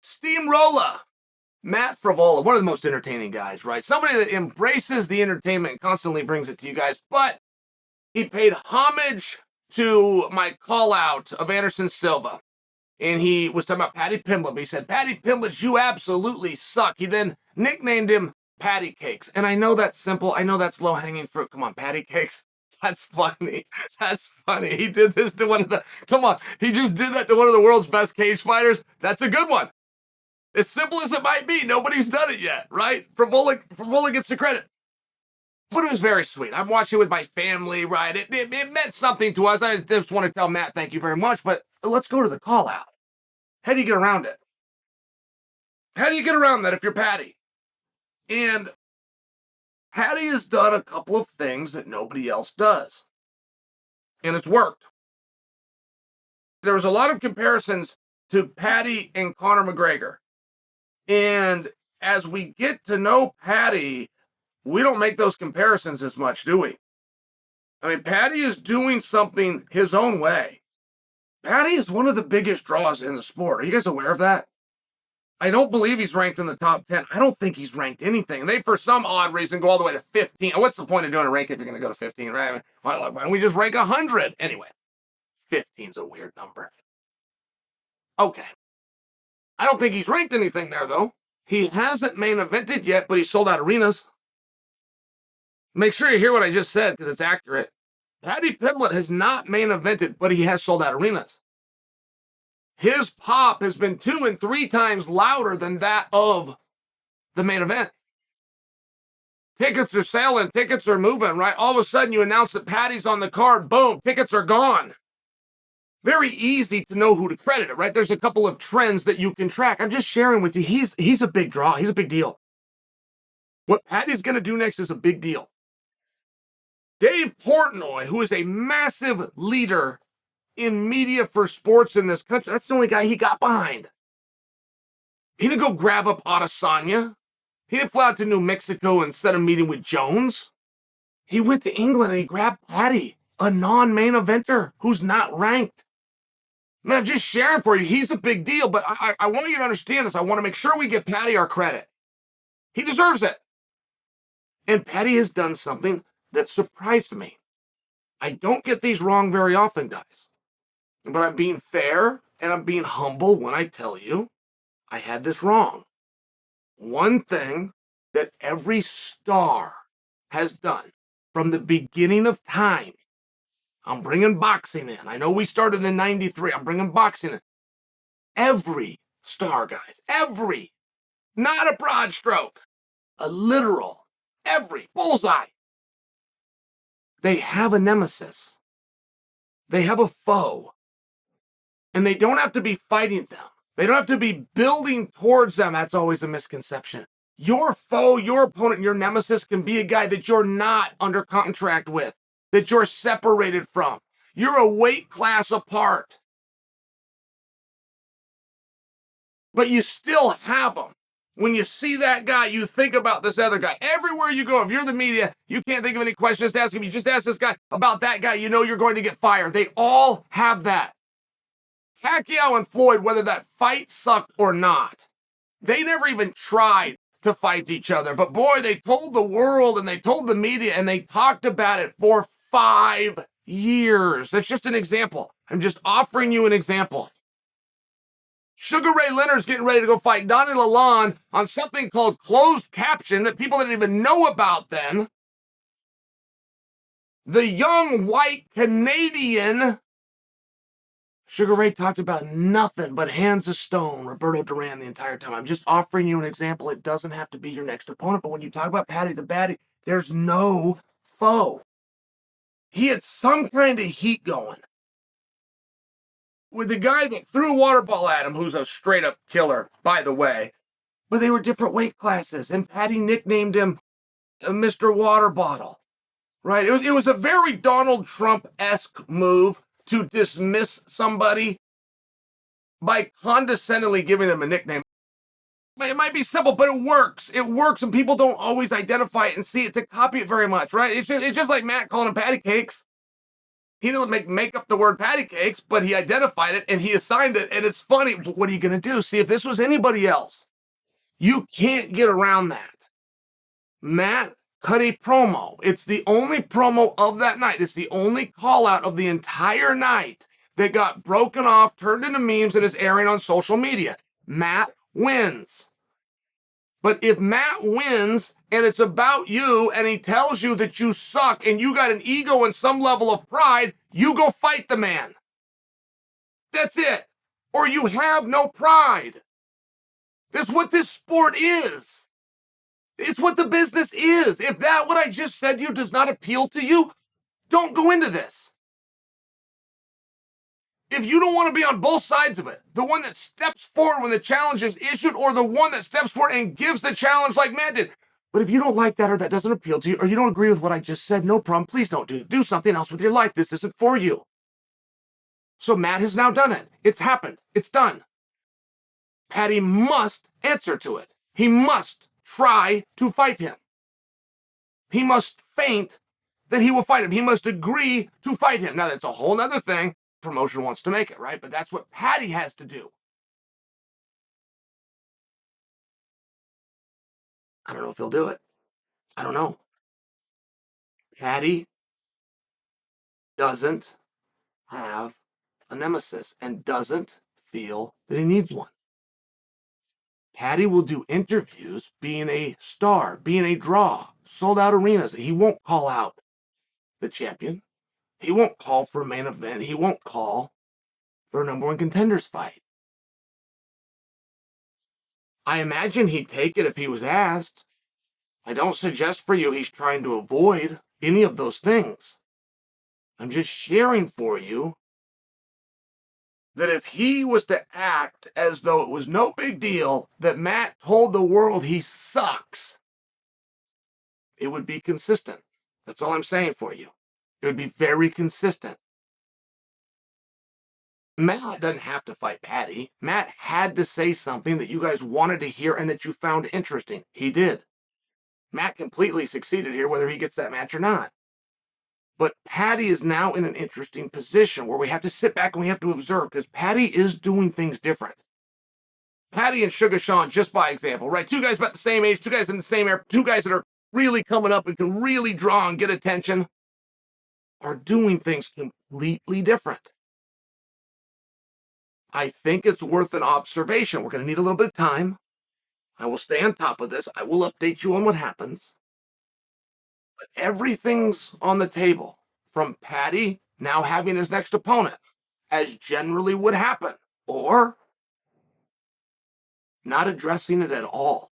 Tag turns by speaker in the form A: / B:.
A: Steamroller. Matt Frevola, one of the most entertaining guys, right? Somebody that embraces the entertainment and constantly brings it to you guys, but he paid homage to my call out of Anderson Silva. And he was talking about Paddy Pimblett. He said, Paddy Pimblett, you absolutely suck. He then nicknamed him Patty Cakes. And I know that's simple. I know that's low-hanging fruit. Come on, Patty Cakes. That's funny. That's funny. He did this to one of the, come on. He just did that to one of the world's best cage fighters. That's a good one. As simple as it might be, nobody's done it yet, right? Frevola gets the credit. But it was very sweet. I'm watching with my family, right? It meant something to us. I just want to tell Matt, thank you very much. But let's go to the call out. How do you get around it? How do you get around that if you're Paddy? And Paddy has done a couple of things that nobody else does. And it's worked. There was a lot of comparisons to Paddy and Conor McGregor. And as we get to know Paddy, we don't make those comparisons as much, do we? I mean, Paddy is doing something his own way. Paddy is one of the biggest draws in the sport. Are you guys aware of that? I don't believe he's ranked in the top 10. I don't think he's ranked anything. They, for some odd reason, go all the way to 15. What's the point of doing a rank if you're going to go to 15, right? Why don't we just rank 100? Anyway, 15's a weird number. Okay. I don't think he's ranked anything there, though. He hasn't main evented yet, but he sold out arenas. Make sure you hear what I just said, because it's accurate. Paddy Pimblett has not main evented, but he has sold out arenas. His pop has been 2 and 3 times louder than that of the main event. Tickets are selling, tickets are moving, right? All of a sudden you announce that Paddy's on the card, boom, tickets are gone. Very easy to know who to credit it, right? There's a couple of trends that you can track. I'm just sharing with you. He's a big draw. He's a big deal. What Paddy's going to do next is a big deal. Dave Portnoy, who is a massive leader in media for sports in this country, that's the only guy he got behind. He didn't go grab up Adesanya. He didn't fly out to New Mexico instead of meeting with Jones. He went to England and he grabbed Paddy, a non-main eventer who's not ranked. Man, I'm just sharing for you. He's a big deal, but I want you to understand this. I want to make sure we give Paddy our credit. He deserves it. And Paddy has done something that surprised me. I don't get these wrong very often, guys. But I'm being fair and I'm being humble when I tell you I had this wrong. One thing that every star has done from the beginning of time, I'm bringing boxing in. I know we started in 93. I'm bringing boxing in. Every star, guys, every, not a broad stroke, a literal, every bullseye. They have a nemesis. They have a foe. And they don't have to be fighting them. They don't have to be building towards them. That's always a misconception. Your foe, your opponent, your nemesis can be a guy that you're not under contract with, that you're separated from. You're a weight class apart. But you still have them. When you see that guy, you think about this other guy. Everywhere you go, if you're the media, you can't think of any questions to ask him. You just ask this guy about that guy, you know you're going to get fired. They all have that. Pacquiao and Floyd, whether that fight sucked or not, they never even tried to fight each other. But boy, they told the world and they told the media and they talked about it for 5 years. That's just an example. I'm just offering you an example. Sugar Ray Leonard's getting ready to go fight Donnie Lalonde on something called closed caption that people didn't even know about then. The young white Canadian Sugar Ray talked about nothing but hands of stone, Roberto Duran, the entire time. I'm just offering you an example. It doesn't have to be your next opponent, but when you talk about Paddy the Baddy, there's no foe. He had some kind of heat going with the guy that threw a water ball at him, who's a straight-up killer, by the way. But they were different weight classes, and Paddy nicknamed him Mr. Water Bottle, right? It was a very Donald Trump-esque move to dismiss somebody by condescendingly giving them a nickname. It might be simple, but it works. It works, and people don't always identify it and see it to copy it very much, right? It's just like Matt calling him Patty Cakes. He didn't make up the word patty cakes, but he identified it and he assigned it. And it's funny, but what are you going to do? See, if this was anybody else, you can't get around that. Matt cut a promo. It's the only promo of that night. It's the only call out of the entire night that got broken off, turned into memes, and is airing on social media. Matt wins. But if Matt wins and it's about you and he tells you that you suck and you got an ego and some level of pride, you go fight the man. That's it. Or you have no pride. That's what this sport is. It's what the business is. If that, what I just said to you, does not appeal to you, don't go into this. If you don't want to be on both sides of it, the one that steps forward when the challenge is issued or the one that steps forward and gives the challenge like Matt did. But if you don't like that or that doesn't appeal to you or you don't agree with what I just said, no problem. Please don't do something else with your life. This isn't for you. So Matt has now done it. It's happened. It's done. Paddy must answer to it. He must try to fight him. He must feint that he will fight him. He must agree to fight him. Now, that's a whole other thing. Promotion wants to make it, right? But that's what Paddy has to do. I don't know if he'll do it. I don't know. Paddy doesn't have a nemesis and doesn't feel that he needs one. Paddy will do interviews being a star, being a draw, sold out arenas. He won't call out the champion. He won't call for a main event. He won't call for a number one contenders fight. I imagine he'd take it if he was asked. I don't suggest for you he's trying to avoid any of those things. I'm just sharing for you that if he was to act as though it was no big deal that Matt told the world he sucks, it would be consistent. That's all I'm saying for you. It would be very consistent. Matt doesn't have to fight Paddy. Matt had to say something that you guys wanted to hear and that you found interesting. He did. Matt completely succeeded here, whether he gets that match or not. But Paddy is now in an interesting position where we have to sit back and we have to observe because Paddy is doing things different. Paddy and Sugar Sean, just by example, right? Two guys about the same age, two guys in the same era, two guys that are really coming up and can really draw and get attention, are doing things completely different. I think it's worth an observation. We're going to need a little bit of time. I will stay on top of this. I will update you on what happens. But everything's on the table from Paddy now having his next opponent, as generally would happen, or not addressing it at all.